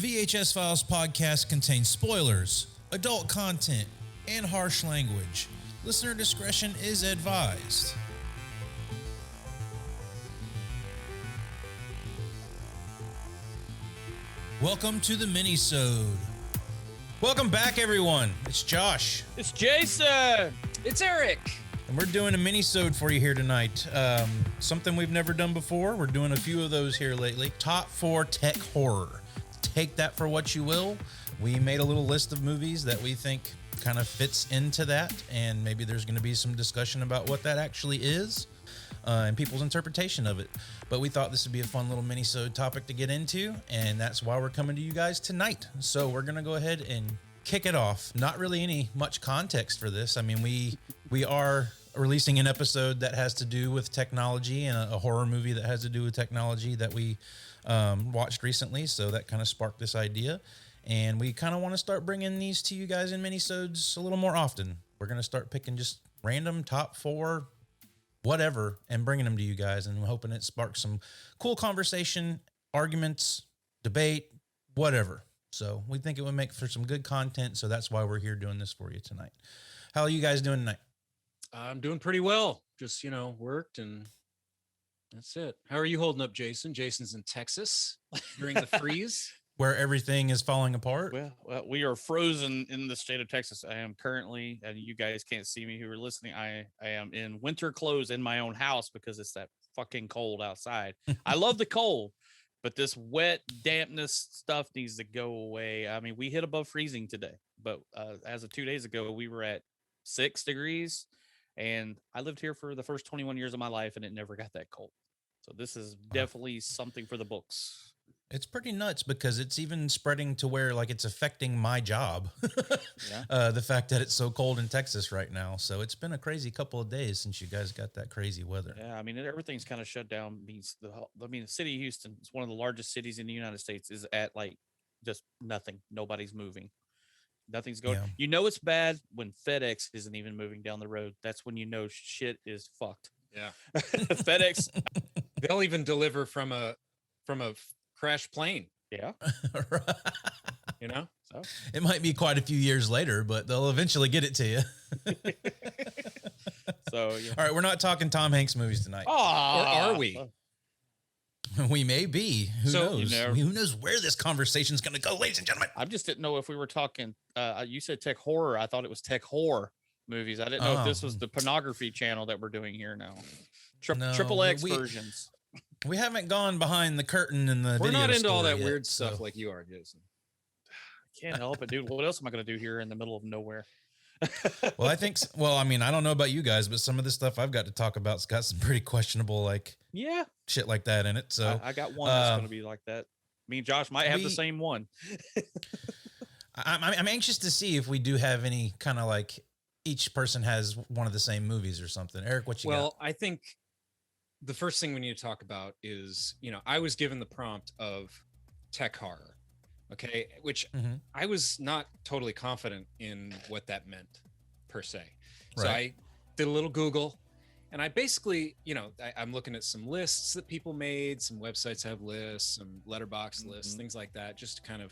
VHS Files Podcast contains spoilers, adult content, and harsh language. Listener discretion is advised. Welcome to the mini-sode. Welcome back, everyone. It's Josh. It's Jason. It's Eric. And we're doing a mini-sode for you here tonight. Something we've never done before. We're doing a few of those here lately. Top 4 tech horror. Take that for what you will. We made a little list of movies that we think kind of fits into that, and maybe there's going to be some discussion about what that actually is and people's interpretation of it. But we thought this would be a fun little mini-sode topic to get into, and that's why we're coming to you guys tonight. So we're going to go ahead and kick it off. Not really any much context for this. I mean, we are releasing an episode that has to do with technology and a horror movie that has to do with technology that we watched recently. So that kind of sparked this idea. And we kind of want to start bringing these to you guys in mini-sodes a little more often. We're going to start picking just random top 4 whatever and bringing them to you guys, and I'm hoping it sparks some cool conversation, arguments, debate, whatever. So we think it would make for some good content, so that's why we're here doing this for you tonight. How are you guys doing tonight? I'm doing pretty well. Just, worked, and that's it. How are you holding up, Jason? Jason's in Texas during the freeze. Where everything is falling apart? Well, we are frozen in the state of Texas. I am currently, and you guys can't see me who are listening, I am in winter clothes in my own house because it's that fucking cold outside. I love the cold, but this wet dampness stuff needs to go away. I mean, we hit above freezing today, but as of 2 days ago, we were at 6 degrees, and I lived here for the first 21 years of my life, and it never got that cold. So this is definitely something for the books. It's pretty nuts because it's even spreading to where like it's affecting my job. Yeah. The fact that it's so cold in Texas right now. So it's been a crazy couple of days since you guys got that crazy weather. Yeah, I mean, everything's kind of shut down. The city of Houston is one of the largest cities in the United States, is at like just nothing. Nobody's moving. Nothing's going. Yeah. You know it's bad when FedEx isn't even moving down the road. That's when you know shit is fucked. Yeah. FedEx. They'll even deliver from a crashed plane. Yeah. So it might be quite a few years later, but they'll eventually get it to you. So yeah. All right, we're not talking Tom Hanks movies tonight. or are we? We may be. Who knows? Who knows where this conversation's going to go, ladies and gentlemen? I just didn't know if we were talking. You said tech horror. I thought it was tech horror movies. I didn't know if this was the pornography channel that we're doing here now. Triple X versions. We haven't gone behind the curtain in the. We're not into all that yet, weird stuff like you are, Jason. I can't help it, dude. What else am I going to do here in the middle of nowhere? Well, I mean, I don't know about you guys, but some of the stuff I've got to talk about's got some pretty questionable, shit like that in it. So I got one that's going to be like that. Me and Josh might have the same one. I'm anxious to see if we do have any kind of like each person has one of the same movies or something. Eric, what you got? Well, I think the first thing we need to talk about is, I was given the prompt of tech horror, okay, which I was not totally confident in what that meant per se. So I did a little Google, and I basically, I'm looking at some lists that people made, some websites have lists, some letterbox lists, things like that, just to kind of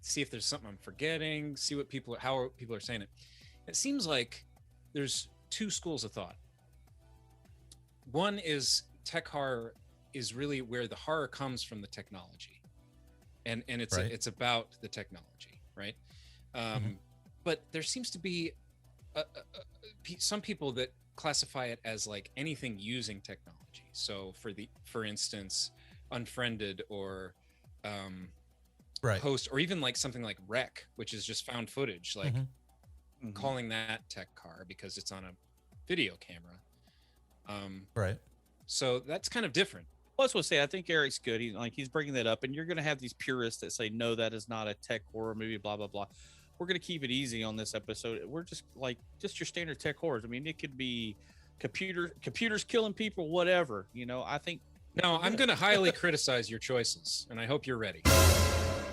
see if there's something I'm forgetting, see what how people are saying it. It seems like there's 2 schools of thought. One is tech horror is really where the horror comes from the technology, and it's it's about the technology, right? But there seems to be some people that classify it as like anything using technology. So for instance, Unfriended or Post, or even like something like Rec, which is just found footage, like calling that tech horror because it's on a video camera. So that's kind of different. Well, I was going to say, I think Eric's good. He's bringing that up, and you're going to have these purists that say, no, that is not a tech horror movie, blah, blah, blah. We're going to keep it easy on this episode. We're just your standard tech horrors. I mean, it could be computers killing people, whatever, I think. No, I'm going to highly criticize your choices, and I hope you're ready.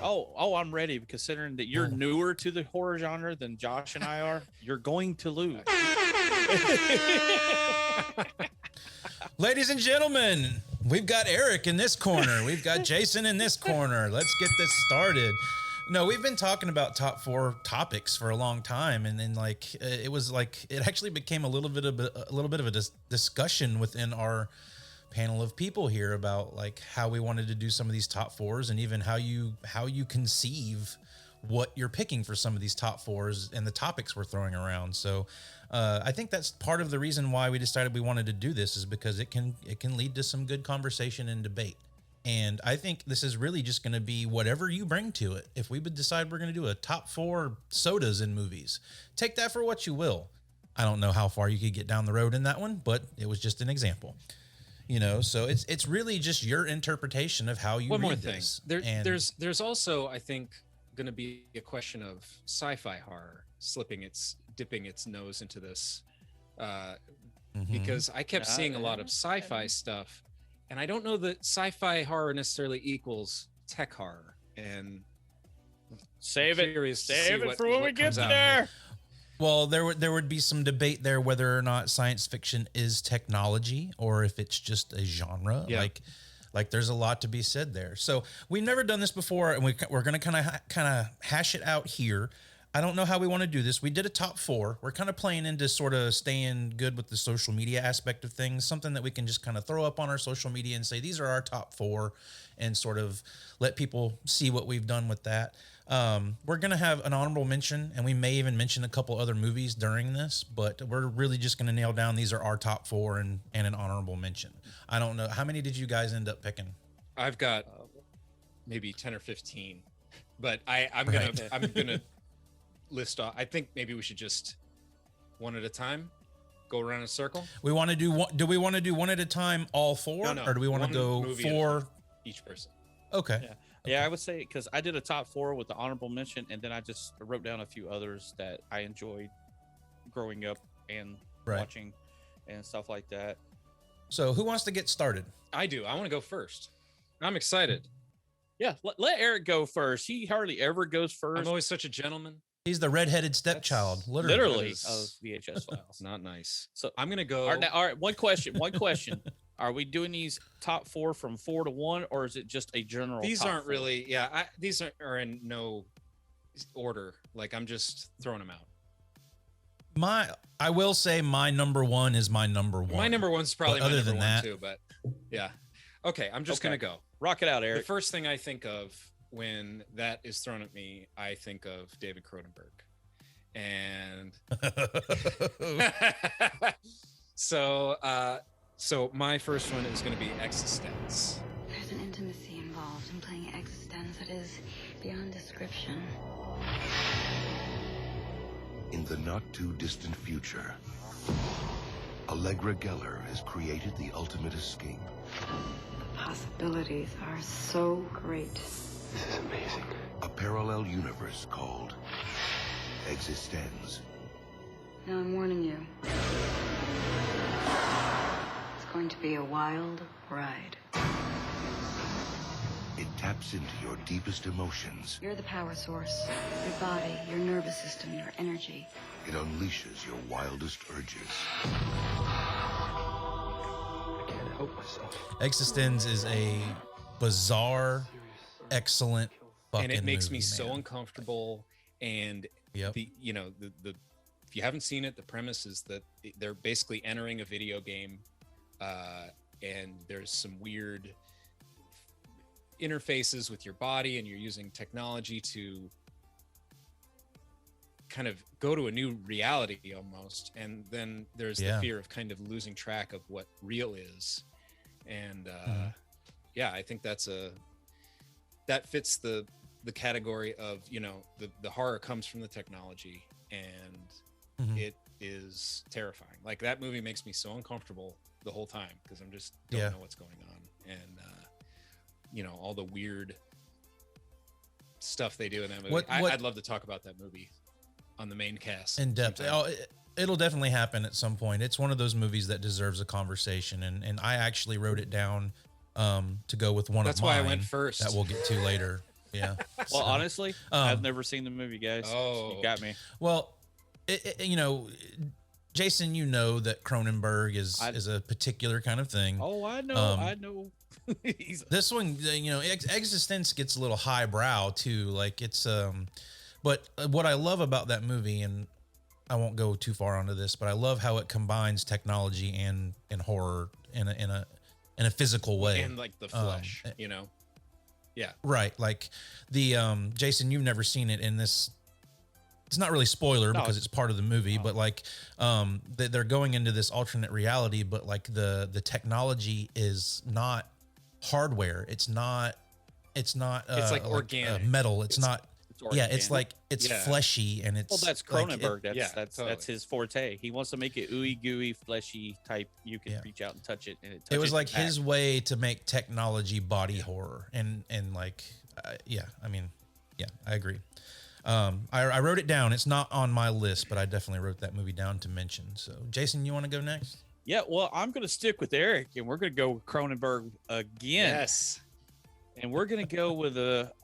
Oh, I'm ready, considering that you're newer to the horror genre than Josh and I are. You're going to lose. Ladies and gentlemen, We've got Eric in this corner. We've got Jason in this corner. Let's get this started. No, we've been talking about top 4 topics for a long time, and then it actually became a little bit of a discussion within our panel of people here about like how we wanted to do some of these top 4s, and even how you conceive what you're picking for some of these top 4s and the topics we're throwing around. So I think that's part of the reason why we decided we wanted to do this, is because it can lead to some good conversation and debate. And I think this is really just going to be whatever you bring to it. If we would decide we're going to do a top 4 sodas in movies, take that for what you will. I don't know how far you could get down the road in that one, but it was just an example. So it's really just your interpretation of how you read this. There's also, I think, going to be a question of sci-fi horror dipping its nose into this, because I kept seeing a lot of sci-fi stuff, and I don't know that sci-fi horror necessarily equals tech horror. And save it for when we get there. Well, there would be some debate there whether or not science fiction is technology or if it's just a genre. Yeah. Like there's a lot to be said there. So we've never done this before, and we're going to kind of hash it out here. I don't know how we want to do this. We did a top 4. We're kind of playing into sort of staying good with the social media aspect of things, something that we can just kind of throw up on our social media and say, these are our top 4, and sort of let people see what we've done with that. We're going to have an honorable mention, and we may even mention a couple other movies during this, but we're really just going to nail down these are our top 4 and an honorable mention. I don't know. How many did you guys end up picking? I've got maybe 10 or 15, but I'm going to list off. I think maybe we should just one at a time go around in a circle. We want to do one. Do we want to do one at a time, all 4, no. or do we want to go 4 each person? Okay. Yeah, I would say, because I did a top 4 with the honorable mention, and then I just wrote down a few others that I enjoyed growing up and watching and stuff like that. So who wants to get started? I do. I want to go first. I'm excited. Yeah, let Eric go first. He hardly ever goes first. I'm always such a gentleman. He's the redheaded stepchild, literally of VHS Files. Not nice. So I'm gonna go. All right. One question. Are we doing these top 4 from 4 to 1, or is it just a general? These top aren't 4? really. Yeah, these are in no order. Like, I'm just throwing them out. I will say my number 1 is my number 1. My number 1's probably my number 1 that, too. But yeah, okay. I'm just gonna go. Rock it out, Eric. The first thing I think of when that is thrown at me, I think of David Cronenberg. And so my first one is going to be Existence. There's an intimacy involved in playing Existence that is beyond description. In the not-too-distant future, Allegra Geller has created the ultimate escape. The possibilities are so great. This is amazing. A parallel universe called Existence. Now I'm warning you. It's going to be a wild ride. It taps into your deepest emotions. You're the power source. Your body, your nervous system, your energy. It unleashes your wildest urges. I can't help myself. Existence is a bizarre, excellent fucking and it makes movie, me so man. uncomfortable. And the if you haven't seen it, the premise is that they're basically entering a video game, and there's some weird interfaces with your body, and you're using technology to kind of go to a new reality almost. And then there's the fear of kind of losing track of what real is. And I think that fits the category of, the horror comes from the technology, and it is terrifying. Like, that movie makes me so uncomfortable the whole time because I'm just don't know what's going on. And all the weird stuff they do in that movie. I'd love to talk about that movie on the main cast in depth. It'll definitely happen at some point. It's one of those movies that deserves a conversation, and I actually wrote it down to go with one That's of mine. why I went first. That we'll get to later. Yeah. Well, honestly, I've never seen the movie, guys. Oh, you got me. Well, Jason, you know that Cronenberg is a particular kind of thing. Oh, I know. I know. This one, you know, Existence gets a little highbrow too. Like it's, but what I love about that movie, and I won't go too far onto this, but I love how it combines technology and horror in a physical way, and like the flesh, you know. Yeah. Right. Like the Jason, you've never seen it in this. It's not really spoiler because it's part of the movie, but like they're going into this alternate reality, but like the technology is not hardware. It's like organic metal. It's not. organic. Yeah, it's like it's fleshy and it's. Well, that's Cronenberg. Like that's his forte. He wants to make it ooey gooey, fleshy type. You can reach out and touch it, and it was like his way to make technology body horror, and like, I mean, I agree. I wrote it down. It's not on my list, but I definitely wrote that movie down to mention. So, Jason, you want to go next? Yeah, well, I'm going to stick with Eric, and we're going to go with Cronenberg again. Yes. And we're going to go with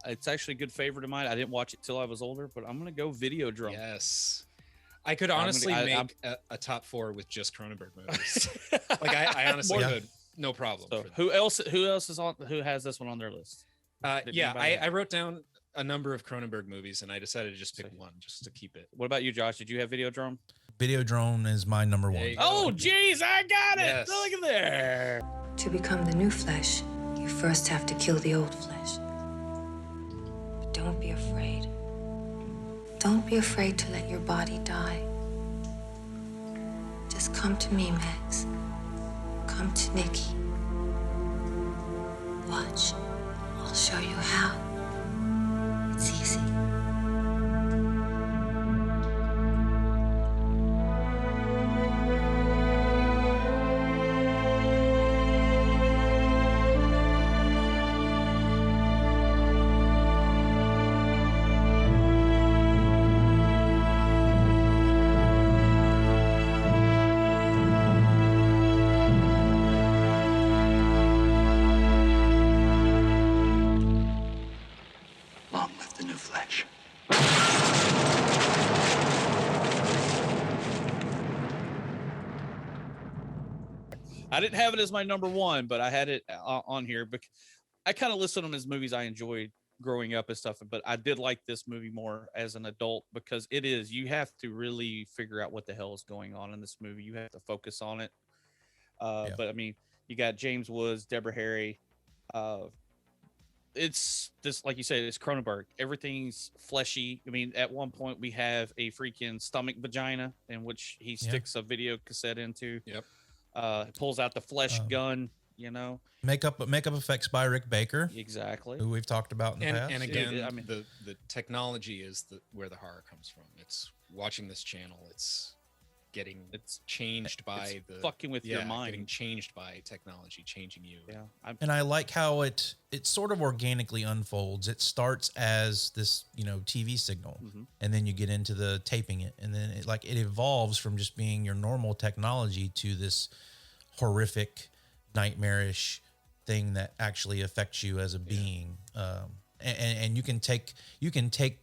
it's actually a good favorite of mine. I didn't watch it till I was older, but I'm going to go Videodrome. Yes. I could honestly make a top 4 with just Cronenberg movies. Like I honestly could, no problem. So who else is on? Who has this one on their list? I wrote down a number of Cronenberg movies, and I decided to just pick one just to keep it. What about you, Josh? Did you have Videodrome? Videodrome is my number one. Oh, geez, I got it. Yes. Look at there. To become the new flesh, you first have to kill the old flesh. But don't be afraid. Don't be afraid to let your body die. Just come to me, Max. Come to Nikki. Watch. I'll show you how. It's easy. I didn't have it as my number one, but I had it on here. But I kind of listed them as movies I enjoyed growing up and stuff. But I did like this movie more as an adult because you have to really figure out what the hell is going on in this movie. You have to focus on it. But I mean, you got James Woods, Deborah Harry. It's just like you said, it's Cronenberg. Everything's fleshy. I mean, at one point we have a freaking stomach vagina in which he sticks a video cassette into. Yep. Pulls out the flesh gun, you know. Makeup effects by Rick Baker. Exactly. Who we've talked about in the past. And again, I mean, the technology is where the horror comes from. It's watching this channel. It's changed by fucking with your mind. Getting changed by technology, changing you. Yeah. And I like how it sort of organically unfolds. It starts as this, TV signal, and then you get into the taping it, and then it evolves from just being your normal technology to this horrific, nightmarish thing that actually affects you as a being. And you can take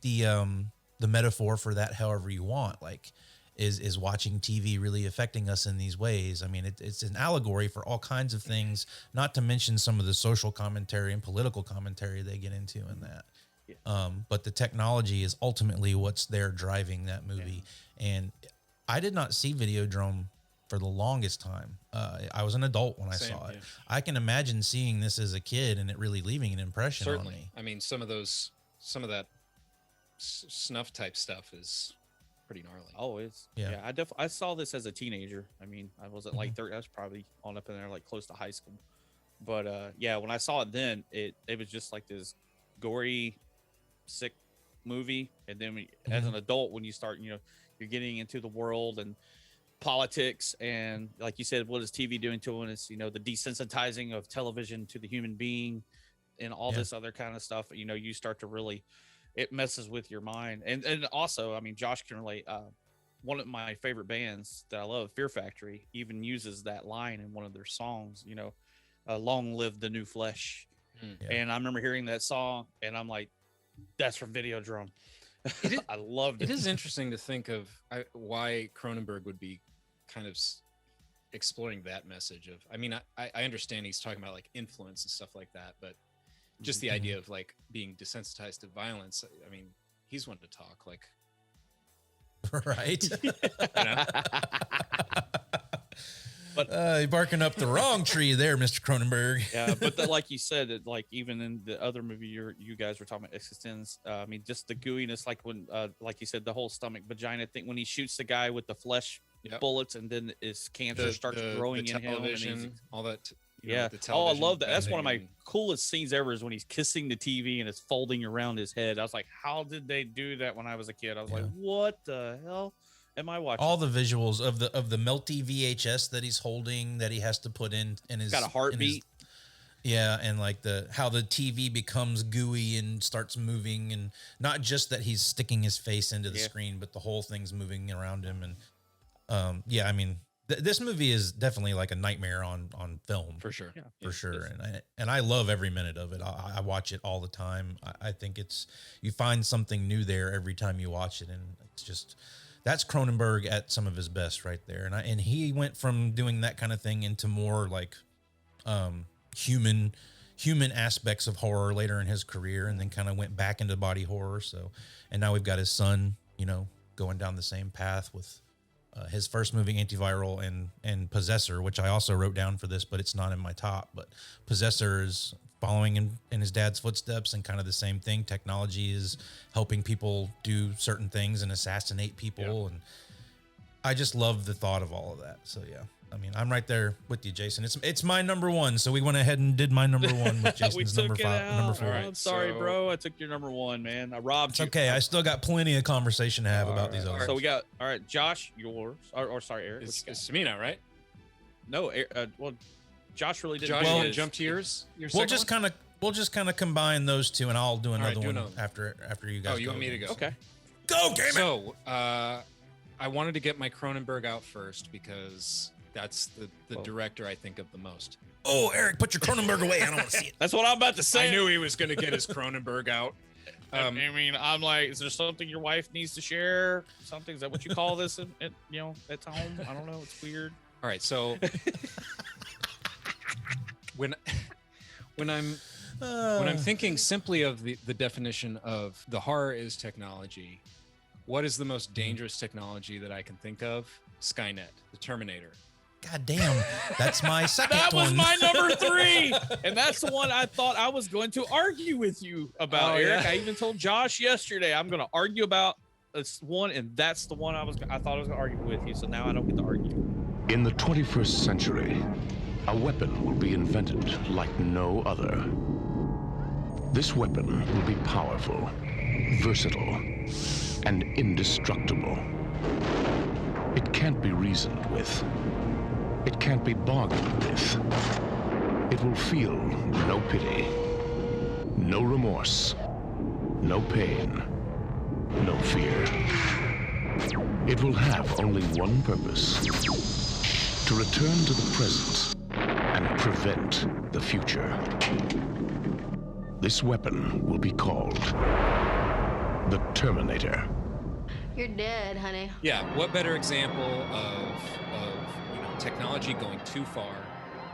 the metaphor for that however you want. Like, is watching TV really affecting us in these ways? I mean, it's an allegory for all kinds of things, not to mention some of the social commentary and political commentary they get into in that. Yeah. But the technology is ultimately what's there driving that movie. Yeah. And I did not see Videodrome for the longest time. I was an adult when I saw it. Yeah. I can imagine seeing this as a kid and it really leaving an impression on me. I mean, some of that snuff type stuff is pretty gnarly. Oh, I saw this as a teenager. I mean, I wasn't like 30. I was probably on up in there, like close to high school. But when I saw it then, it was just like this gory, sick movie. And then as an adult, when you start, you're getting into the world and politics, and like you said, what is TV doing to us? The desensitizing of television to the human being, and all this other kind of stuff. You start to really. It messes with your mind. And also, I mean, Josh can relate. One of my favorite bands that I love, Fear Factory, even uses that line in one of their songs, long live the new flesh. Yeah. And I remember hearing that song and I'm like, that's from Videodrome. I loved it. It is interesting to think of why Cronenberg would be kind of exploring that message of, I mean, I understand he's talking about like influence and stuff like that, but just the idea of like being desensitized to violence. I mean, he's one to talk like, right. you know? But You're barking up the wrong tree there, Mr. Cronenberg. yeah, but like you said, like even in the other movie you guys were talking about, Existence. I mean, just the gooiness, like when, like you said, the whole stomach vagina thing when he shoots the guy with the flesh bullets, and then his cancer starts growing in him, and he's, all that. Yeah. Oh, I love that. That's one of my coolest scenes ever. Is when he's kissing the TV and it's folding around his head. I was like, how did they do that when I was a kid? I was like, what the hell am I watching? All the visuals of the melty VHS that he's holding, that he has to put in his, got a heartbeat. And like how the TV becomes gooey and starts moving, and not just that he's sticking his face into the screen, but the whole thing's moving around him. And I mean, this movie is definitely like a nightmare on film, for sure. Yeah, for sure. And I love every minute of it. I watch it all the time. I think you find something new there every time you watch it, and it's just, that's Cronenberg at some of his best right there. And he went from doing that kind of thing into more like human aspects of horror later in his career, and then kind of went back into body horror. So, and now we've got his son, going down the same path with his first movie, Antiviral, and Possessor, which I also wrote down for this, but it's not in my top. But Possessor is following in his dad's footsteps, and kind of the same thing. Technology is helping people do certain things and assassinate people. And I just love the thought of all of that. So yeah, I mean, I'm right there with you, Jason. It's my number one. So we went ahead and did my number one with Jason's number 4. Right, I'm sorry, bro. I took your number 1, man. I robbed you. It's okay. I still got plenty of conversation to have about these others. So we got, all right, Josh, yours, or sorry, Eric. It's to me now, right? No, well, Josh really didn't. Josh, you want to jump to yours? We'll just kind of combine those two, and I'll do another one after you guys. Oh, you want me to go? Okay. Go, damn it. So, I wanted to get my Cronenberg out first because that's the director I think of the most. Oh, Eric, put your Cronenberg away. I don't want to see it. That's what I'm about to say. I knew he was going to get his Cronenberg out. I mean, I'm like, is there something your wife needs to share? Something? Is that what you call this? At home? I don't know. It's weird. All right, so when I'm thinking simply of the definition of the horror is technology, what is the most dangerous technology that I can think of? Skynet, the Terminator. God damn, that's my second one. That was my number 3, and that's the one I thought I was going to argue with you about, Eric. I even told Josh yesterday I'm going to argue about this one, and that's the one I thought I was going to argue with you. So now I don't get to argue. In the 21st century, a weapon will be invented like no other. This weapon will be powerful, versatile, and indestructible. It can't be reasoned with. It can't be bargained with. It will feel no pity, no remorse, no pain, no fear. It will have only one purpose: to return to the present and prevent the future. This weapon will be called the Terminator. You're dead, honey. Yeah, what better example of technology going too far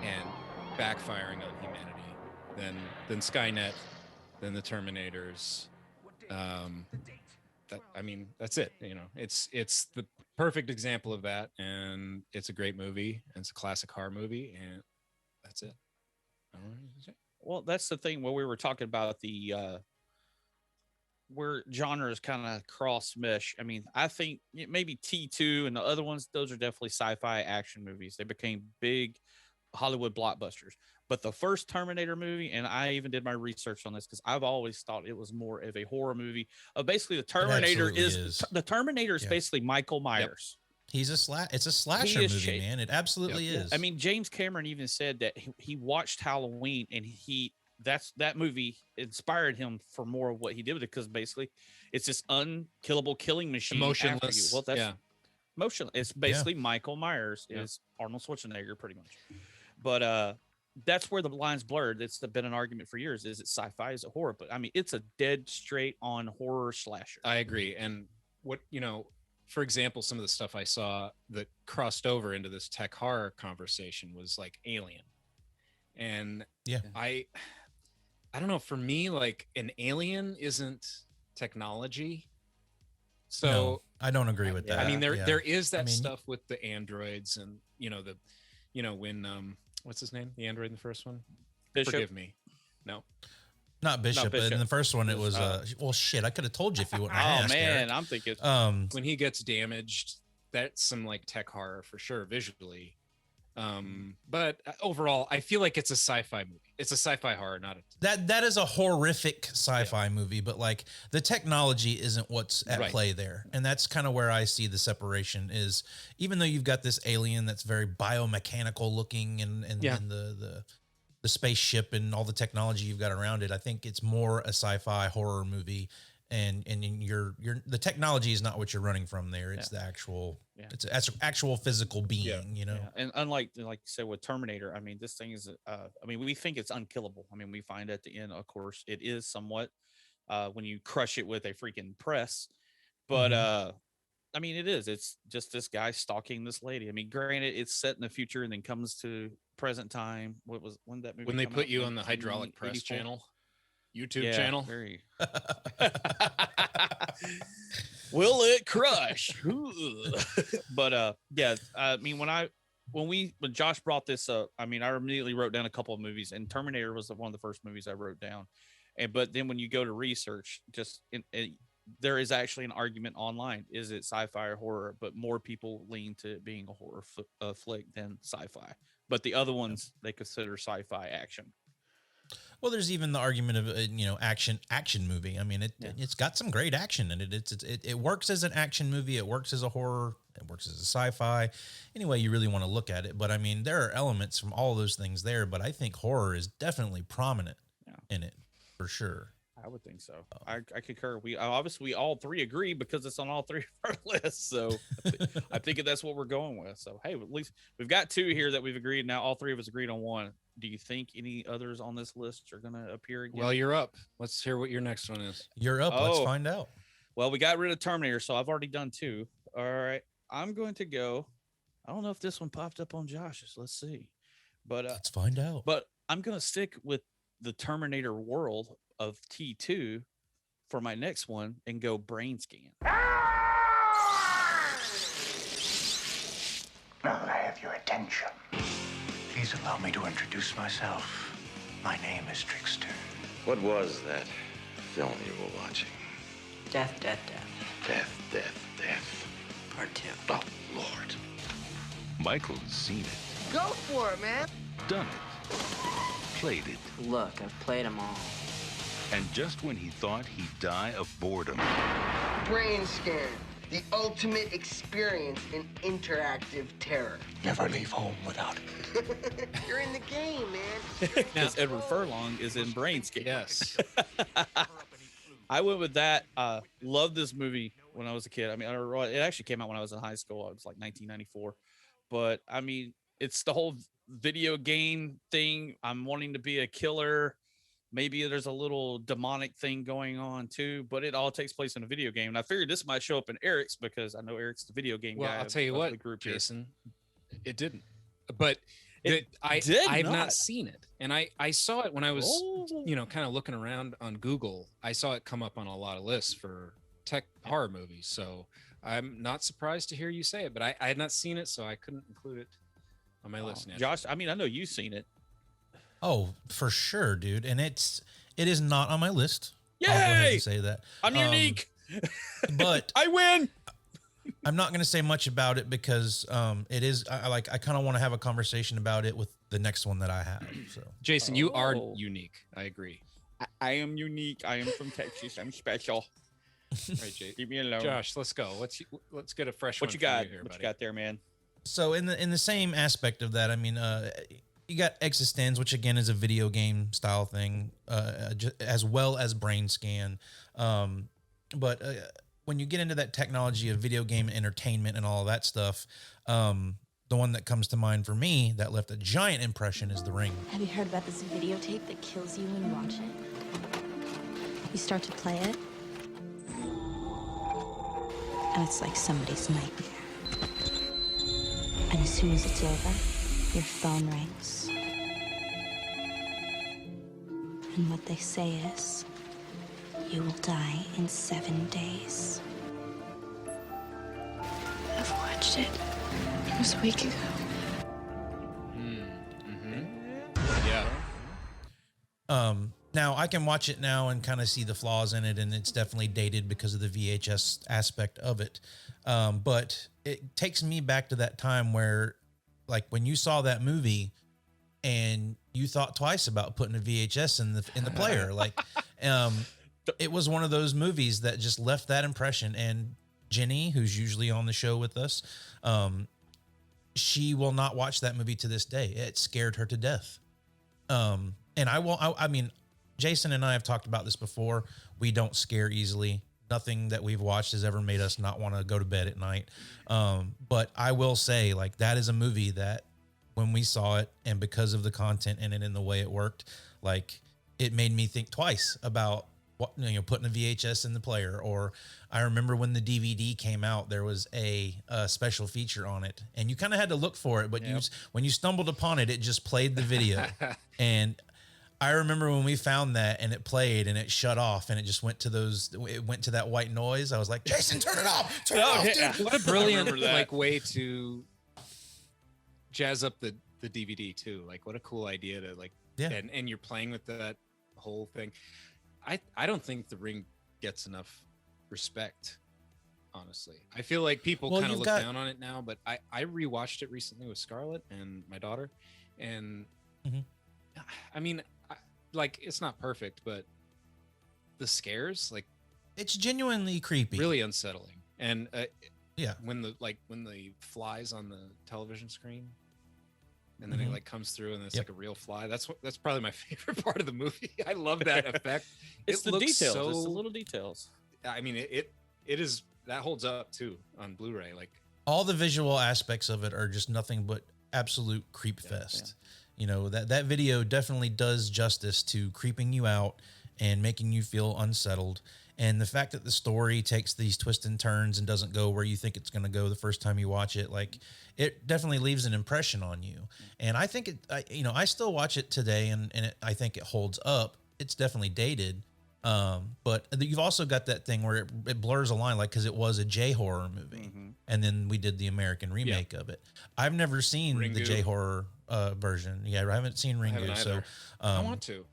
and backfiring on humanity than Skynet, than the Terminators. That's it. It's the perfect example of that, and it's a great movie, and it's a classic horror movie, and that's it. I don't know what to say. Well, that's the thing where we were talking about where genres kind of cross mesh. I mean, I think maybe T2 and the other ones, those are definitely sci-fi action movies. They became big Hollywood blockbusters. But the first Terminator movie, and I even did my research on this because I've always thought it was more of a horror movie. Basically, the Terminator is basically Michael Myers. He's it's a slasher movie, man. It absolutely is. I mean, James Cameron even said that he watched Halloween, and that movie inspired him for more of what he did with it, because basically it's this unkillable killing machine. Emotionless. Well, that's motionless. It's basically Michael Myers is Arnold Schwarzenegger, pretty much. But that's where the line's blurred. It's been an argument for years. Is it sci-fi? Is it horror? But I mean, it's a dead straight on horror slasher. I agree. And for example, some of the stuff I saw that crossed over into this tech horror conversation was like Alien. And Yeah. I don't know, for me, like an alien isn't technology. So No, I don't agree with that. I mean, there is that I mean, stuff with the androids and, when, what's his name? The android in the first one? Bishop? Forgive me. No. not Bishop, but in the first one it was well shit, I could have told you if you wouldn't have asked, man, Eric. I'm thinking when he gets damaged, that's some like tech horror for sure visually. But overall, I feel like it's a sci-fi movie. It's a sci-fi horror, not a that is a horrific sci-fi movie, but like the technology isn't what's at play there. And that's kind of where I see the separation is, even though you've got this alien that's very biomechanical looking and the spaceship and all the technology you've got around it, I think it's more a sci-fi horror movie. And the technology is not what you're running from there. It's the actual, it's an actual physical being, you know? Yeah. And unlike, like you said, with Terminator, I mean, this thing is, I mean, we think it's unkillable. I mean, we find at the end, of course, it is somewhat, when you crush it with a freaking press, but, I mean, it is, it's just this guy stalking this lady. I mean, granted, it's set in the future and then comes to present time. When that movie? When they put you on the hydraulic press channel. YouTube channel. Very. Will it crush? But yeah, I mean, when Josh brought this up, I mean, I immediately wrote down a couple of movies, and Terminator was one of the first movies I wrote down. But then when you go to research, there is actually an argument online: is it sci-fi or horror? But more people lean to it being a horror flick than sci-fi. But the other ones they consider sci-fi action. Well, there's even the argument of action movie. I mean, it's got some great action in it. It works as an action movie. It works as a horror. It works as a sci-fi. Any way you really want to look at it. But I mean, there are elements from all those things there. But I think horror is definitely prominent in it for sure. I would think so. I concur. We obviously all three agree because it's on all three of our lists. So I think that's what we're going with. So hey, at least we've got two here that we've agreed. Now all three of us agreed on one. Do you think any others on this list are going to appear again? Well, you're up. Let's hear what your next one is. You're up. Let's find out. Well, we got rid of Terminator, so I've already done two. All right. I'm going to go. I don't know if this one popped up on Josh's. Let's see. But let's find out. But I'm going to stick with the Terminator world of T2 for my next one and go Brain Scan. Now that I have your attention, please allow me to introduce myself. My name is Trickster. What was that film you were watching? Death, Death, Death. Death, Death, Death. Part 2. Oh, Lord. Michael's seen it. Go for it, man. Done it. Played it. Look, I've played them all. And just when he thought he'd die of boredom. Brain Scan, the ultimate experience in interactive terror. Never leave home without it. You're in the game, man. Because Edward Furlong is in Brain Scan. Yes. I went with that. Loved this movie when I was a kid. I mean, it actually came out when I was in high school. It was like 1994. But I mean, it's the whole video game thing. I'm wanting to be a killer. Maybe there's a little demonic thing going on too, but it all takes place in a video game. And I figured this might show up in Eric's because I know Eric's the video game guy. Well, I'll tell you what, Jason, it didn't. But I've not seen it. And I saw it when I was, kind of looking around on Google. I saw it come up on a lot of lists for tech horror movies. So I'm not surprised to hear you say it, but I had not seen it, so I couldn't include it on my list. Josh, I mean, I know you've seen it. Oh, for sure, dude. And it is not on my list. Yay! I'll go ahead and say that. I'm unique. But I win. I'm not going to say much about it because it is I kind of want to have a conversation about it with the next one that I have. So Jason, you are unique. I agree. I am unique. I am from Texas. I'm special. All right, Jay. Leave me alone. Josh, let's go. Let's get a fresh one. What you got? Here, what buddy. you got there, man? So in the same aspect of that, I mean, you got Existenz, which again is a video game style thing, as well as Brain Scan. But when you get into that technology of video game entertainment and all of that stuff, the one that comes to mind for me that left a giant impression is The Ring. Have you heard about this videotape that kills you when you watch it? You start to play it, and it's like somebody's nightmare. And as soon as it's over, your phone rings. And what they say is, you will die in 7 days. I've watched it. It was a week ago. Yeah. Now I can watch it now and kind of see the flaws in it, and it's definitely dated because of the VHS aspect of it. But it takes me back to that time where, like, when you saw that movie and you thought twice about putting a VHS in the player. Like, it was one of those movies that just left that impression. And Jenny, who's usually on the show with us, she will not watch that movie to this day. It scared her to death. And I mean, Jason and I have talked about this before. We don't scare easily. Nothing that we've watched has ever made us not want to go to bed at night. But I will say, like, that is a movie that when we saw it, and because of the content in it and the way it worked, like, it made me think twice about putting a VHS in the player. Or I remember when the DVD came out, there was a special feature on it, and you kind of had to look for it, but when you stumbled upon it, it just played the video. And I remember when we found that and it played and it shut off and it just went to that white noise. I was like, Jason, turn it off. Turn it off, dude. What a brilliant way to jazz up the DVD too. Like, what a cool idea to and you're playing with that whole thing. I don't think The Ring gets enough respect, honestly. I feel like people kind of look down on it now, but I rewatched it recently with Scarlett and my daughter, and I mean, like, it's not perfect, but the scares, like, it's genuinely creepy, really unsettling. And when the flies on the television screen, and then it like comes through and it's like a real fly. That's probably my favorite part of the movie. I love that effect. It's the details. It's the little details. I mean, it is, that holds up too on Blu-ray. Like, all the visual aspects of it are just nothing but absolute creep fest. You know, that video definitely does justice to creeping you out and making you feel unsettled. And the fact that the story takes these twists and turns and doesn't go where you think it's going to go the first time you watch it, like, it definitely leaves an impression on you. And I think I still watch it today, and I think it holds up. It's definitely dated. But you've also got that thing where it blurs a line, like, because it was a J-horror movie. And then we did the American remake of it. I've never seen the J-horror version. Yeah, I haven't seen Ringu. So I want to.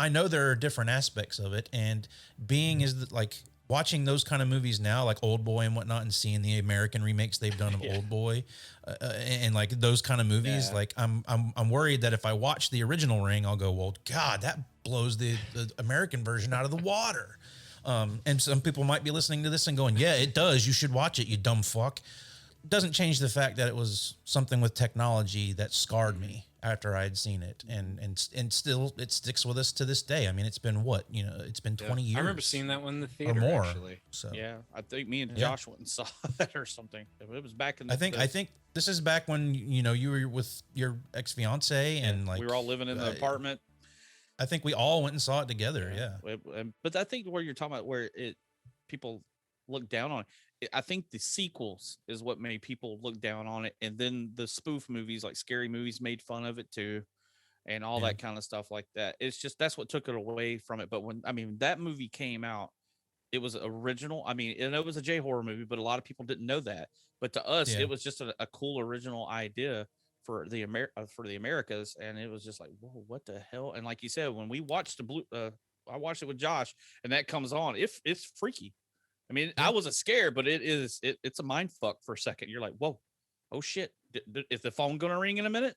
I know there are different aspects of it, and watching those kind of movies now, like Old Boy and whatnot, and seeing the American remakes they've done of Old Boy, and like those kind of movies, like I'm worried that if I watch the original Ring, I'll go, well, God, that blows the American version out of the water. And some people might be listening to this and going, yeah, it does. You should watch it, you dumb fuck. Doesn't change the fact that it was something with technology that scarred me after I had seen it, and still it sticks with us to this day. I mean, it's been it's been 20 years. I remember seeing that one in the theater or more. Actually. So yeah, I think me and Josh went and saw that or something. It was back in the I think this is back when you were with your ex-fiance and like we were all living in the apartment. I think we all went and saw it together. Yeah. But I think where you're talking about where people look down on it, I think the sequels is what made people look down on it, and then the spoof movies like Scary Movies made fun of it too, and all that kind of stuff like that. It's just that's what took it away from it. But when that movie came out, it was original. I mean, and it was a J-horror movie, but a lot of people didn't know that. But to us, it was just a cool original idea for the Americas, and it was just like, whoa, what the hell? And like you said, when we watched I watched it with Josh, and that comes on, it's freaky. I mean, I wasn't scared, but it's a mind fuck for a second. You're like, whoa, oh shit, is the phone gonna ring in a minute?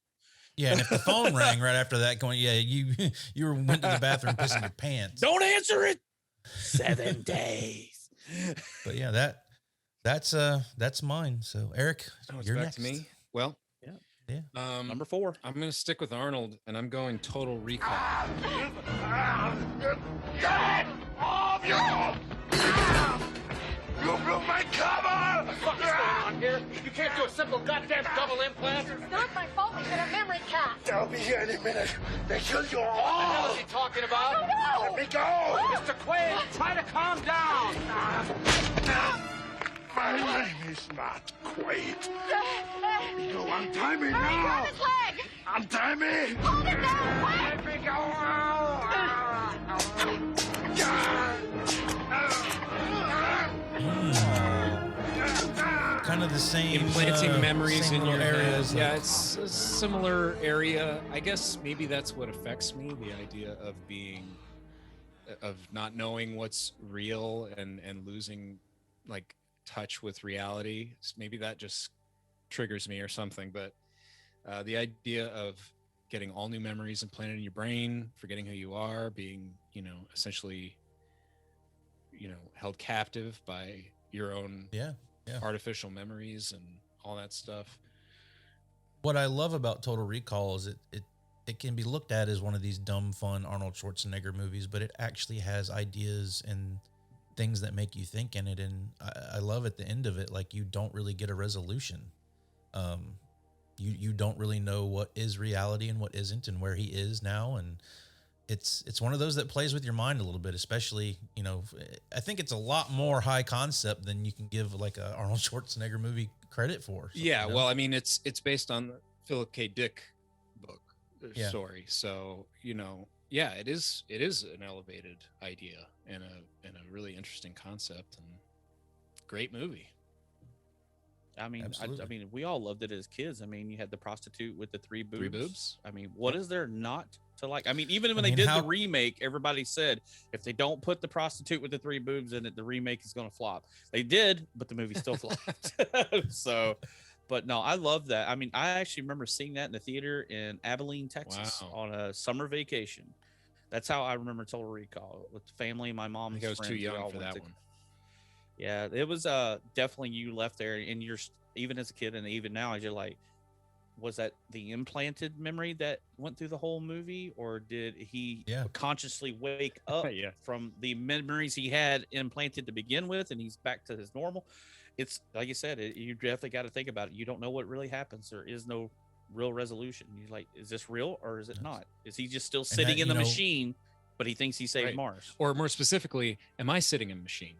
Yeah, and if the phone rang right after that, going, you went to the bathroom pissing your pants. Don't answer it. 7 days. But yeah, that's mine. So Eric, you're back next. to me. Well, yeah. Number 4. I'm gonna stick with Arnold, and I'm going Total Recall. Get off you! You blew my cover! What the fuck is going on here? You can't do a simple goddamn double implant. It's not my fault we hit a memory cap. They'll be here any minute. They killed you all. What the hell is he talking about? Oh, no! Let me go! Mr. Quaid, try to calm down. My name is not Quaid. No, untie me now. Grab his leg. Untie me. Hold it down, quick. Let me go. Kind of the same implanting memories same in your areas. head. Yeah, it's a similar area. I guess maybe that's what affects me, the idea of not knowing what's real and losing like touch with reality. Maybe that just triggers me or something. But the idea of getting all new memories implanted in your brain, forgetting who you are, being, essentially, held captive by your own artificial memories and all that stuff. What I love about Total Recall is it can be looked at as one of these dumb, fun Arnold Schwarzenegger movies, but it actually has ideas and things that make you think in it. And I love at the end of it, like, you don't really get a resolution. You don't really know what is reality and what isn't, and where he is now. And it's one of those that plays with your mind a little bit, especially, I think it's a lot more high concept than you can give like a Arnold Schwarzenegger movie credit for. Yeah. Well, I mean, it's based on the Philip K. Dick book story. So, it is an elevated idea and a really interesting concept and great movie. I mean, Absolutely. we all loved it as kids. I mean, you had the prostitute with the three boobs. Three boobs. I mean, what is there not to like? I mean, even when they did the remake, everybody said if they don't put the prostitute with the three boobs in it, the remake is going to flop. They did, but the movie still flopped. So, but no, I love that. I mean, I actually remember seeing that in the theater in Abilene, Texas, on a summer vacation. That's how I remember Total Recall with the family. My mom's I was friends, too we young all for went that to- one. Yeah, it was definitely, you left there, and you're, even as a kid and even now, you're like, was that the implanted memory that went through the whole movie, or did he consciously wake up from the memories he had implanted to begin with, and he's back to his normal? It's like you said, you definitely got to think about it. You don't know what really happens. There is no real resolution. You're like, is this real or is it not? Is he just still sitting in the machine, but he thinks he saved Mars? Or more specifically, am I sitting in a machine?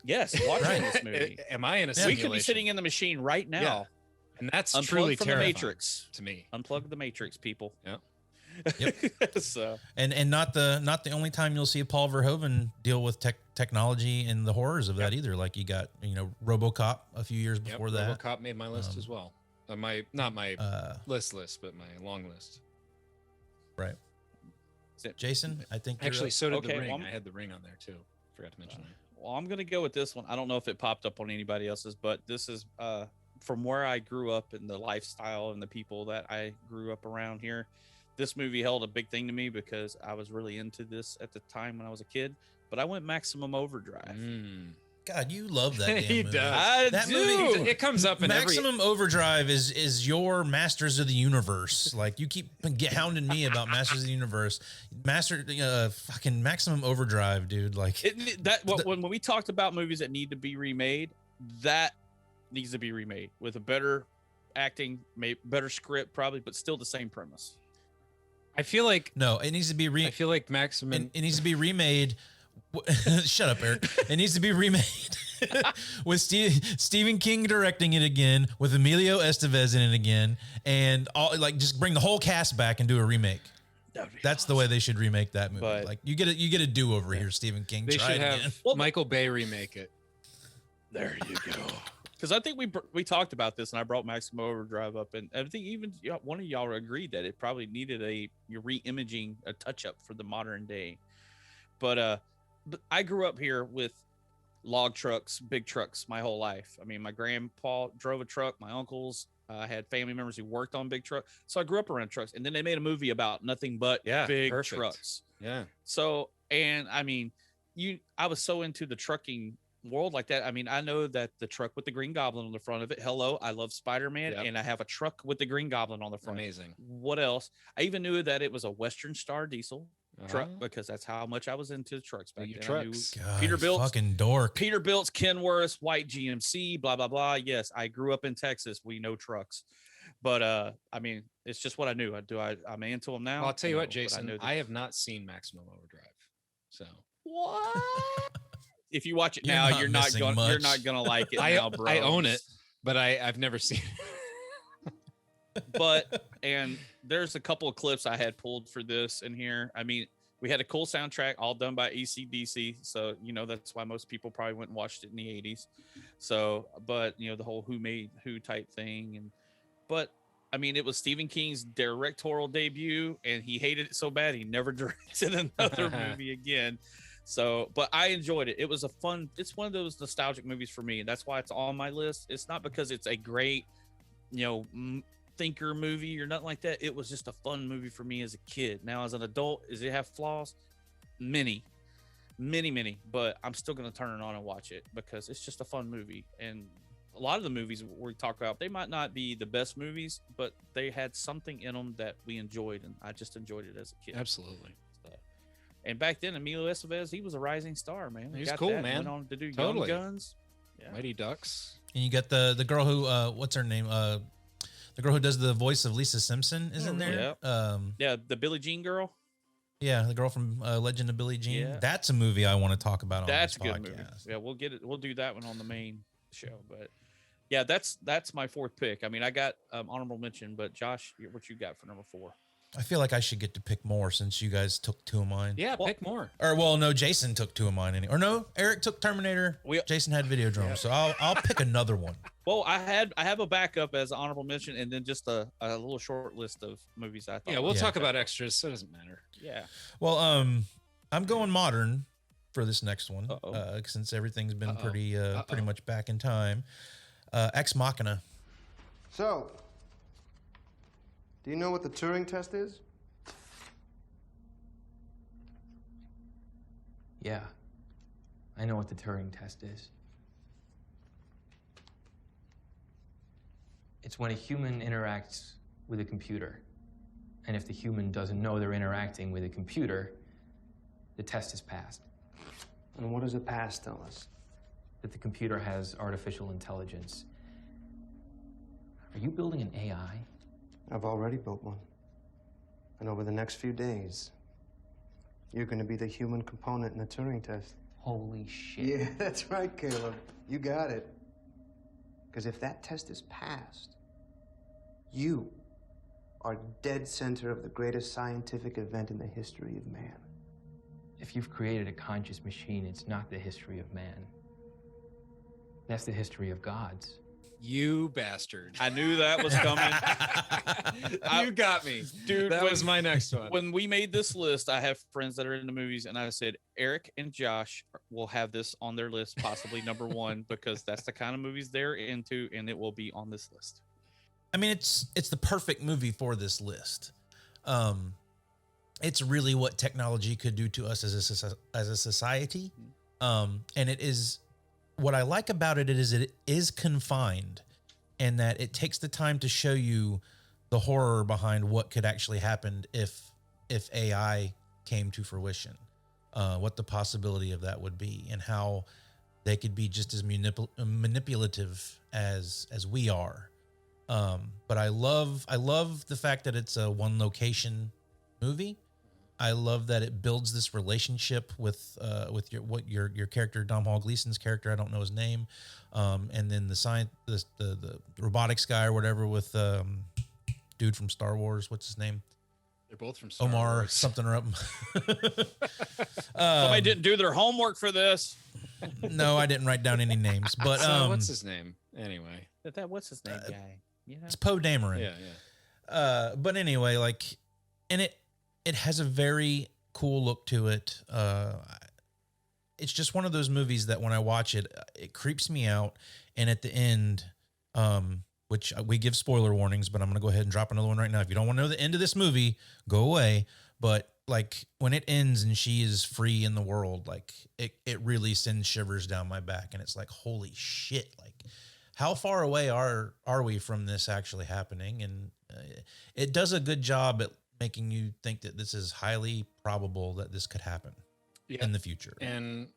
Yes, watching this movie. Am I in a simulation? We could be sitting in the machine right now. Yeah. And that's Unplug truly from terrifying the Matrix to me. Unplug the Matrix, people. Yeah. So, and not the only time you'll see Paul Verhoeven deal with technology and the horrors of that either. Like, you got RoboCop a few years before that. RoboCop made my list as well. Not my list, but my long list. Right. Jason, I think actually so did the Ring. Well, I had the Ring on there too. Forgot to mention that. Well, I'm gonna go with this one. I don't know if it popped up on anybody else's, but this is from where I grew up and the lifestyle and the people that I grew up around here. This movie held a big thing to me because I was really into this at the time when I was a kid. But I went Maximum Overdrive. God, you love that damn He movie. does. That do. movie, it comes up in Maximum Overdrive is your Masters of the Universe. Like, you keep hounding me about Masters of the Universe. Fucking Maximum Overdrive, dude. Like, when we talked about movies that need to be remade, that needs to be remade with a better acting, better script, probably, but still the same premise. I feel like it needs to be I feel like Maximum. It needs to be remade. Shut up, Eric. It needs to be remade with Stephen King directing it again, with Emilio Estevez in it again, and just bring the whole cast back and do a remake. That's the way they should remake that movie. But, like, you get a do over here, Stephen King. They Try should it have again. Michael Bay remake it. There you go. Because I think we talked about this, and I brought Maximum Overdrive up, and I think even one of y'all agreed that it probably needed a re-imaging, a touch-up for the modern day. But I grew up here with log trucks, big trucks, my whole life. I mean, my grandpa drove a truck. My uncles had family members who worked on big trucks. So I grew up around trucks. And then they made a movie about nothing but big trucks. Yeah. So, and I mean, I was so into the trucking world like that. I mean, I know that the truck with the Green Goblin on the front of it. Hello, I love Spider-Man, and I have a truck with the Green Goblin on the front. Amazing. What else? I even knew that it was a Western Star diesel truck because that's how much I was into trucks back then. Trucks. God, Peterbilt, fucking dork. Peterbilt's, Kenworth's, white GMC, blah blah blah. Yes, I grew up in Texas. We know trucks, but I mean, it's just what I knew. I'm into them now. Well, I'll tell you what, know, Jason. I I have not seen Maximum Overdrive, so what? if you watch it You're now, not you're not missing going much. you're not gonna like it I now, bro. I own it, but I've never seen it. But and there's a couple of clips I had pulled for this in here. I mean, we had a cool soundtrack all done by AC/DC, so you know that's why most people probably went and watched it in the 80s. So, but you know, the whole who made who type thing, and but I mean, it was Stephen King's directorial debut, and he hated it so bad he never directed another movie again. So, but I enjoyed it. It was it's one of those nostalgic movies for me, and that's why it's on my list. It's not because it's a great, you know, thinker movie or nothing like that. It was just a fun movie for me as a kid. Now, as an adult, does it have flaws? Many, but I'm still going to turn it on and watch it because it's just a fun movie. And a lot of the movies we talk about, they might not be the best movies, but they had something in them that we enjoyed, and I just enjoyed it as a kid. Absolutely. So, and back then, Emilio Estevez, he was a rising star, man. He's cool, man. Went on to do Totally. Young Guns. Yeah. Mighty Ducks. And you got the girl who what's her name? The girl who does the voice of Lisa Simpson is in there. Yeah, the Billie Jean girl. Yeah, the girl from Legend of Billie Jean. Yeah. That's a movie I want to talk about on That's this a good podcast. movie. Yeah, we'll get it. We'll do that one on the main show. But yeah, that's my fourth pick. I mean, I got honorable mention, but Josh, what you got for number 4? I feel like I should get to pick more since you guys took 2 of mine. Yeah, pick more. Or well, no, Jason took 2 of mine. Or no, Eric took Terminator. Jason had Videodrome. Yeah. So I'll pick another one. Well, I have a backup as an honorable mention, and then just a little short list of movies I thought. Yeah, we'll talk about extras, so it doesn't matter. Yeah. Well, I'm going modern for this next one since everything's been pretty much back in time. Ex Machina. So, do you know what the Turing test is? Yeah, I know what the Turing test is. It's when a human interacts with a computer. And if the human doesn't know they're interacting with a computer, the test is passed. And what does a pass tell us? That the computer has artificial intelligence. Are you building an AI? I've already built one. And over the next few days, you're going to be the human component in the Turing test. Holy shit. Yeah, that's right, Caleb. You got it. Because if that test is passed, you are dead center of the greatest scientific event in the history of man. If you've created a conscious machine, it's not the history of man. That's the history of gods. You bastard. I knew that was coming. You got me. Dude, that was my next one. When we made this list, I have friends that are in the movies, and I said, Eric and Josh will have this on their list, possibly number 1, because that's the kind of movies they're into, and it will be on this list. I mean, it's the perfect movie for this list. It's really what technology could do to us as a society. And it is, what I like about it is it is confined, and that it takes the time to show you the horror behind what could actually happen if AI came to fruition, what the possibility of that would be, and how they could be just as manipulative as we are. But I love the fact that it's a one location movie. I love that it builds this relationship with your character, Dom Hall Gleason's character. I don't know his name. And then the robotics guy or whatever with dude from Star Wars. What's his name? They're both from Star Omar Wars. something or up. Somebody didn't do their homework for this. No, I didn't write down any names. But So what's his name? Anyway. What's his name, guy? Yeah. It's Poe Dameron. Yeah. But anyway, and it has a very cool look to it. It's just one of those movies that when I watch it, it creeps me out. And at the end, which we give spoiler warnings, but I'm going to go ahead and drop another one right now. If you don't want to know the end of this movie, go away. But when it ends and she is free in the world, it really sends shivers down my back. And it's like, holy shit. How far away are we from this actually happening? And it does a good job at making you think that this is highly probable that this could happen in the future. And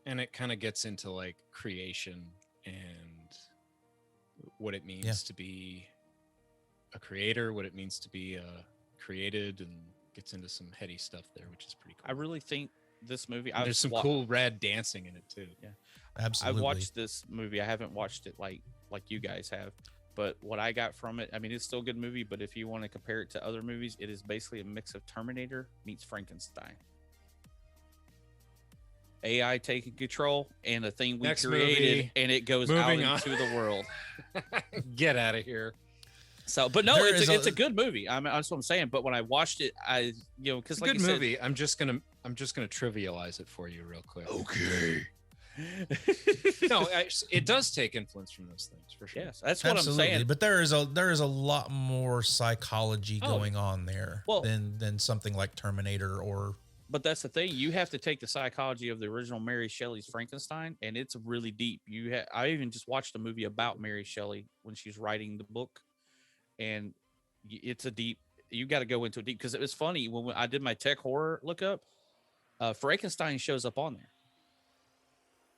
it kind of gets into creation and what it means to be a creator, what it means to be created, and gets into some heady stuff there, which is pretty cool. I really think this movie. There's some cool rad dancing in it too. Yeah, absolutely. I've watched this movie. I haven't watched it like you guys have, but what I got from it, I mean, it's still a good movie. But if you want to compare it to other movies, it is basically a mix of Terminator meets Frankenstein. AI taking control and a thing we Next created, movie. and it goes Moving out into the world. Get out of here. So, but no, it's a good movie. I mean, that's what I'm saying. But when I watched it, because It's like a good you said, movie. I'm just gonna trivialize it for you real quick. Okay. No, it does take influence from those things for sure. Yes, that's what Absolutely. I'm saying. But there is a lot more psychology going on there Well- than something like Terminator or. But that's the thing. You have to take the psychology of the original Mary Shelley's Frankenstein, and it's really deep. I even just watched a movie about Mary Shelley when she's writing the book, and it's a deep. You got to go into it deep because it was funny when I did my tech horror lookup. Frankenstein shows up on there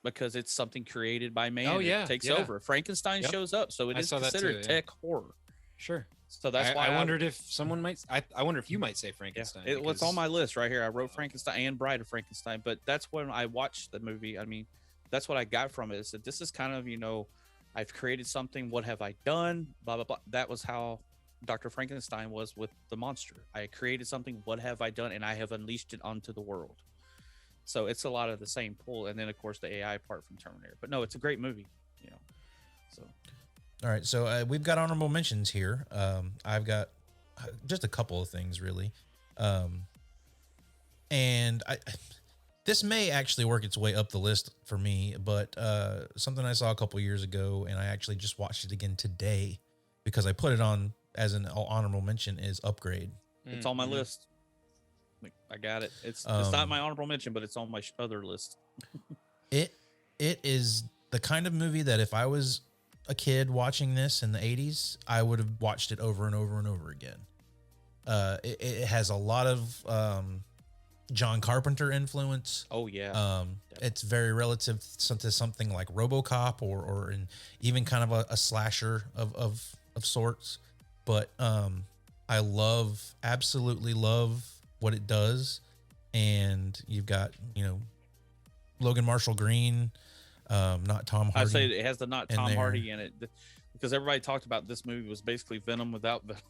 because it's something created by man. Oh, yeah, it takes yeah. over. Frankenstein shows up, so it I is saw that considered too, yeah. tech horror. Sure. So that's why I wondered if someone might. I wonder if you might say Frankenstein. It was on my list right here. I wrote Frankenstein and Bride of Frankenstein, but that's when I watched the movie. I mean, that's what I got from it. Is that this is kind of, I've created something. What have I done? Blah, blah, blah. That was how Dr. Frankenstein was with the monster. I created something. What have I done? And I have unleashed it onto the world. So it's a lot of the same pull. And then, of course, the AI part from Terminator. But no, it's a great movie, So. All right, so we've got honorable mentions here. I've got just a couple of things, really. And this may actually work its way up the list for me, but something I saw a couple years ago, and I actually just watched it again today because I put it on as an honorable mention, is Upgrade. It's on my list. I got it. It's not my honorable mention, but it's on my other list. It is the kind of movie that if I was a kid watching this in the 80s, I would have watched it over and over and over again. It has a lot of John Carpenter influence. Oh yeah. It's very relative to something like RoboCop or even kind of a slasher of sorts. But I absolutely love what it does. And you've got, Logan Marshall Green, not Tom Hardy. I say it has the not Tom Hardy in it because everybody talked about this movie was basically Venom without Venom.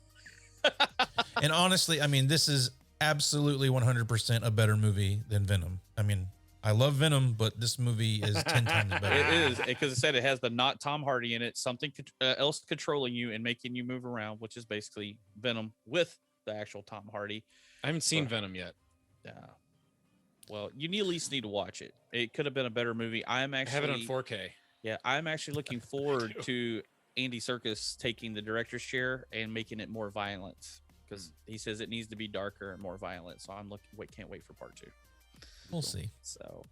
And honestly, I mean, this is absolutely 100% a better movie than Venom. I mean, I love Venom, but this movie is 10 times better. It is because it said it has the not Tom Hardy in it, something else controlling you and making you move around, which is basically Venom with the actual Tom Hardy. I haven't seen Venom yet. Yeah. Well, you at least need to watch it. It could have been a better movie. I have it on 4K. Yeah, I'm actually looking forward to Andy Serkis taking the director's chair and making it more violent because he says it needs to be darker and more violent. So can't wait for part 2. We'll see. So,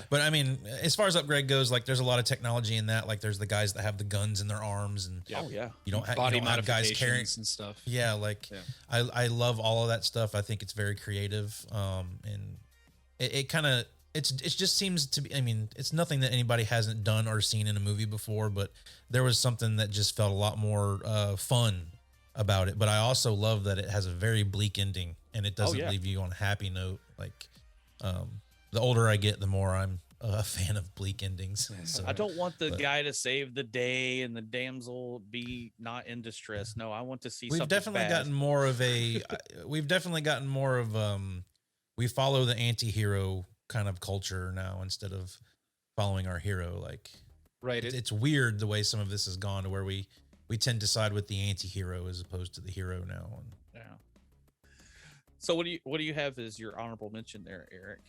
but I mean, as far as Upgrade goes, like there's a lot of technology in that. Like there's the guys that have the guns in their arms, and you don't have guys carrying and stuff. Yeah, like I love all of that stuff. I think it's very creative, and it kind of it just seems to be. I mean, it's nothing that anybody hasn't done or seen in a movie before, but there was something that just felt a lot more fun about it. But I also love that it has a very bleak ending, and it doesn't leave you on a happy note. Like the older I get, the more I'm a fan of bleak endings. So, I don't want the guy to save the day and the damsel be not in distress. No, I want to see. We've definitely gotten more of a. We've definitely gotten more of we follow the anti-hero kind of culture now instead of following our hero. Like, right? It's weird the way some of this has gone to where we tend to side with the anti-hero as opposed to the hero now. And yeah. So what do you have as your honorable mention there, Eric?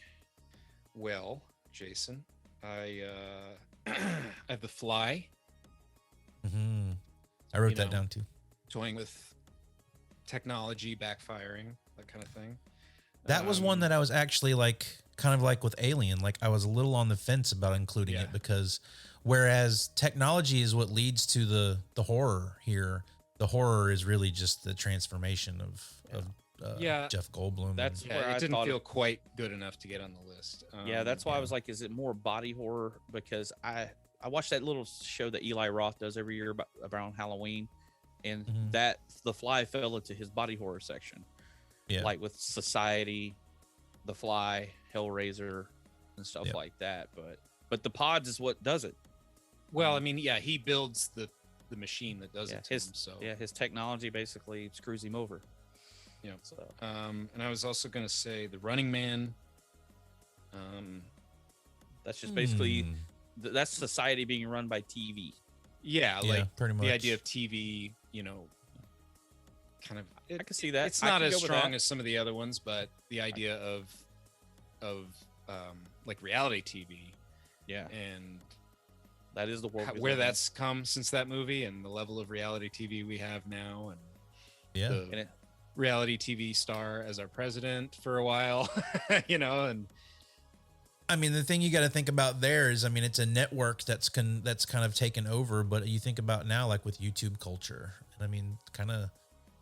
Well, Jason, I have The Fly. Mm-hmm. I wrote that down too. Toying with technology, backfiring, that kind of thing. That was one that I was actually kind of like with Alien. Like I was a little on the fence about including it because whereas technology is what leads to the horror here, the horror is really just the transformation of Jeff Goldblum. That's where it didn't feel quite good enough to get on the list. That's why I was like, is it more body horror? Because I watched that little show that Eli Roth does every year around Halloween, and that The Fly fell into his body horror section. Yeah, like with Society, The Fly, Hellraiser, and stuff like that. But the pods is what does it. Well, I mean, yeah, he builds the machine that does it to him. So his technology basically screws him over. Yeah. So, and I was also going to say The Running Man. That's just basically that's society being run by TV. Yeah, like pretty much. The idea of TV, you know, kind of. I can see that. It's not as strong as some of the other ones, but the idea of like reality TV. Yeah, and that is the world where that's come since that movie, and the level of reality TV we have now, and the reality TV star as our president for a while, you know, and. I mean, the thing you got to think about there is, I mean, it's a network that's kind of taken over, but you think about now, like with YouTube culture, and I mean, kind of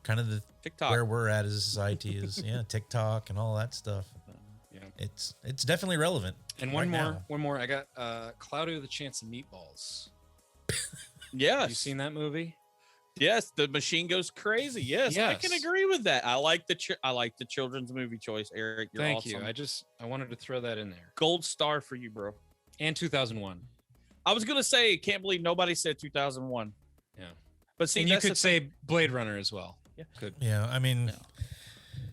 the TikTok where we're at as a society is, TikTok and all that stuff. Yeah, it's definitely relevant. And one more. I got Cloudy with a Chance of Meatballs. Yes, you seen that movie? Yes, the machine goes crazy. Yes, I can agree with that. I like the children's movie choice, Eric. You're Thank awesome. you. I wanted to throw that in there. Gold star for you, bro. And 2001. I was gonna say, can't believe nobody said 2001. Yeah, but see, and you could say Blade Runner as well. Yeah, could. Yeah, I mean.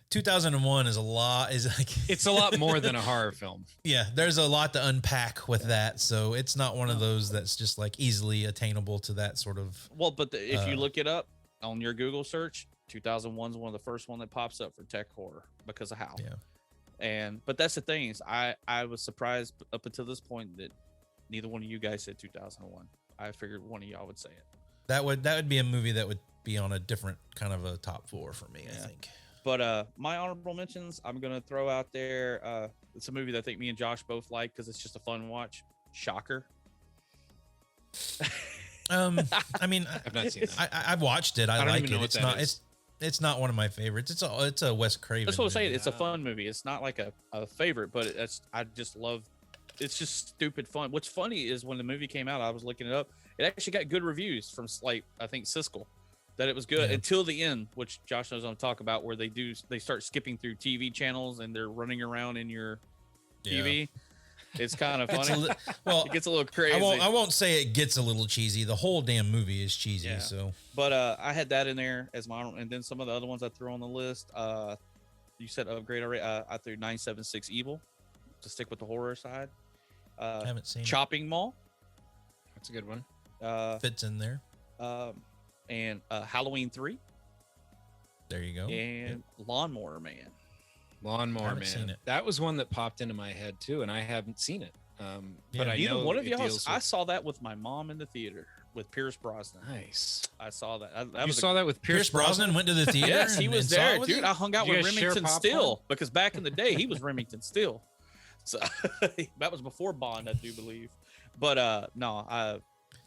2001 is it's a lot more than a horror film. Yeah, there's a lot to unpack with that, so it's not one of those that's just like easily attainable to that sort of. Well, but if you look it up on your Google search, 2001 is one of the first one that pops up for tech horror because of how. Yeah. But that's the thing is, I was surprised up until this point that neither one of you guys said 2001. I figured one of y'all would say it. That would be a movie that would be on a different kind of a top 4 for me, I think. But my honorable mentions, I'm gonna throw out there. It's a movie that I think me and Josh both like because it's just a fun watch. Shocker. I mean, I've not seen that. I've watched it. I like it. It's not one of my favorites. It's a Wes Craven. That's what I'm saying. movie. It's a fun movie. It's not like a favorite, but I just love. It's just stupid fun. What's funny is when the movie came out, I was looking it up. It actually got good reviews from like I think Siskel. That it was good until the end, which Josh knows I'm talking about, where they start skipping through TV channels and they're running around in your TV. It's kind of funny. It gets a little crazy. I won't say it gets a little cheesy. The whole damn movie is cheesy. Yeah. So, but I had that in there as my, and then some of the other ones I threw on the list. You said upgrade already. I threw 976 Evil to stick with the horror side. I haven't seen Chopping Mall. That's a good one. Fits in there. And Halloween 3. There you go. And Lawnmower Man. Lawnmower Man. Seen it. That was one that popped into my head too, and I haven't seen it. But I Neither know one of y'all. I with... saw that with my mom in the theater with Pierce Brosnan. Nice. I saw that. You saw that with Pierce Brosnan went to the theater. Yes, he was there, dude. You? I hung out Did with you guys Remington share Steele because back in the day he was Remington Steele. So that was before Bond, I do believe. But no,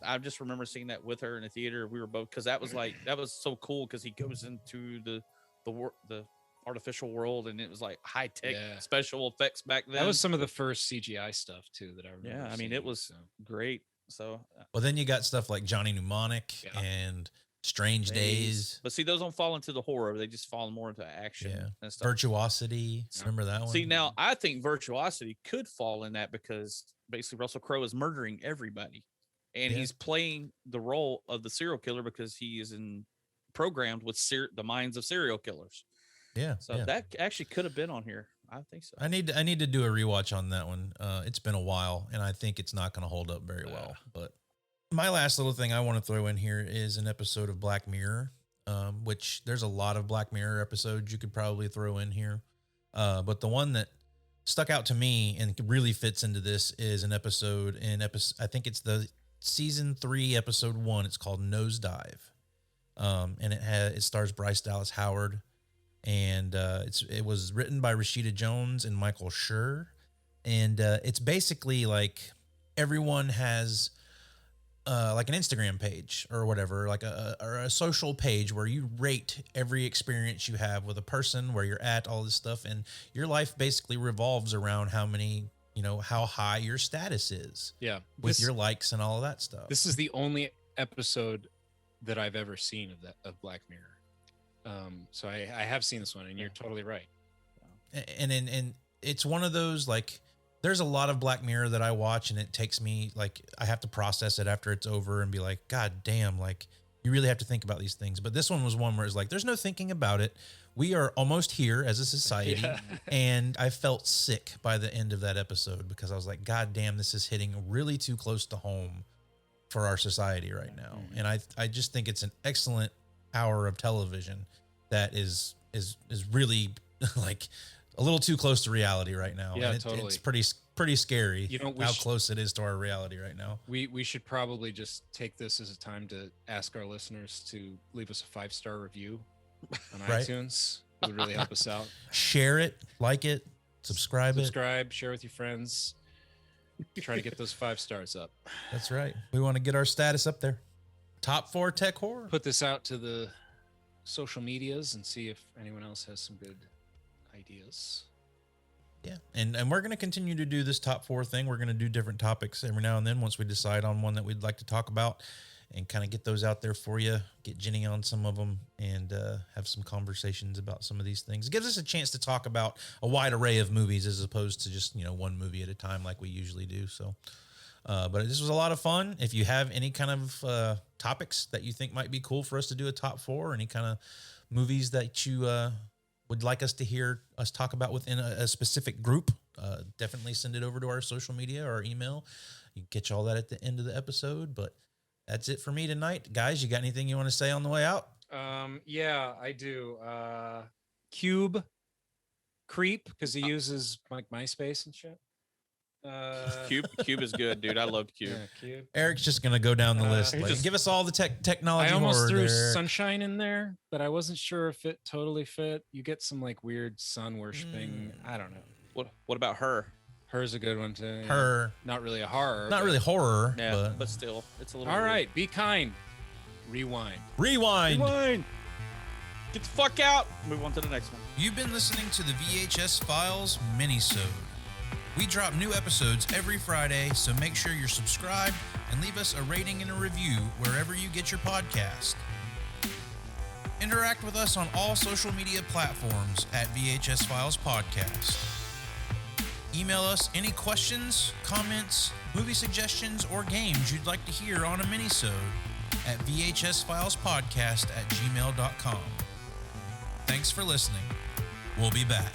I just remember seeing that with her in the theater. We were both because that was so cool because he goes into the artificial world and it was like high tech special effects back then. That was some of the first CGI stuff too that I remember. Yeah, I mean it was great. So well, then you got stuff like Johnny Mnemonic and Strange Days. But see, those don't fall into the horror. They just fall more into action and stuff. Virtuosity. Remember that one? See, now I think Virtuosity could fall in that because basically Russell Crowe is murdering everybody. And he's playing the role of the serial killer because he is programmed with the minds of serial killers. Yeah. So that actually could have been on here. I think so. I need to do a rewatch on that one. It's been a while, and I think it's not going to hold up very well. But my last little thing I want to throw in here is an episode of Black Mirror, which there's a lot of Black Mirror episodes you could probably throw in here. But the one that stuck out to me and really fits into this is an episode I think it's the season 3, episode 1. It's called Nosedive. And it stars Bryce Dallas Howard. And it was written by Rashida Jones and Michael Schur. And it's basically like everyone has like an Instagram page or whatever, like a social page where you rate every experience you have with a person, where you're at, all this stuff. And your life basically revolves around how high your status is. Yeah. With your likes and all of that stuff. This is the only episode that I've ever seen of Black Mirror. So I have seen this one, and you're totally right. And it's one of those, like, there's a lot of Black Mirror that I watch and it takes me, like, I have to process it after it's over and be like, God damn, like, you really have to think about these things. But this one was one where it's like, there's no thinking about it. We are almost here as a society. Yeah. And I felt sick by the end of that episode because I was like, God damn, this is hitting really too close to home for our society right now. And I just think it's an excellent hour of television that is really like a little too close to reality right now. Yeah, and totally. It's pretty scary, You know, how close it is to our reality right now. We should probably just take this as a time to ask our listeners to leave us a 5-star review on Right. iTunes. It would really help us out. Share it, like it, subscribe, share with your friends. Try to get those 5 stars up. That's right. We want to get our status up there. Top 4 tech horror. Put this out to the social medias and see if anyone else has some good ideas. Yeah. And we're going to continue to do this top 4 thing. We're going to do different topics every now and then once we decide on one that we'd like to talk about and kind of get those out there for you, get Jenny on some of them and have some conversations about some of these things. It gives us a chance to talk about a wide array of movies as opposed to just, one movie at a time like we usually do. So, but this was a lot of fun. If you have any kind of topics that you think might be cool for us to do a top 4, or any kind of movies that you would like us to hear us talk about within a specific group, definitely send it over to our social media or our email. You can catch all that at the end of the episode, but that's it for me tonight. Guys, you got anything you want to say on the way out? Yeah, I do. Cube Creep, because he uses like MySpace and shit. Cube is good, dude. I love Cube. Yeah, Cube. Eric's just going to go down the list. Like, give us all the technology I almost horror threw there. Sunshine in there, but I wasn't sure if it totally fit. You get some like weird sun worshiping. I don't know. What about Her? Her's a good one too. Yeah. Her. Not really a horror. Not really horror. Yeah, but still, it's a little. All weird. right, be kind. Rewind. Rewind. Get the fuck out. Move on to the next one. You've been listening to the VHS Files minisode. We drop new episodes every Friday, so make sure you're subscribed and leave us a rating and a review wherever you get your podcast. Interact with us on all social media platforms at VHS Files Podcast. Email us any questions, comments, movie suggestions, or games you'd like to hear on a minisode at vhsfilespodcast@gmail.com. Thanks for listening. We'll be back.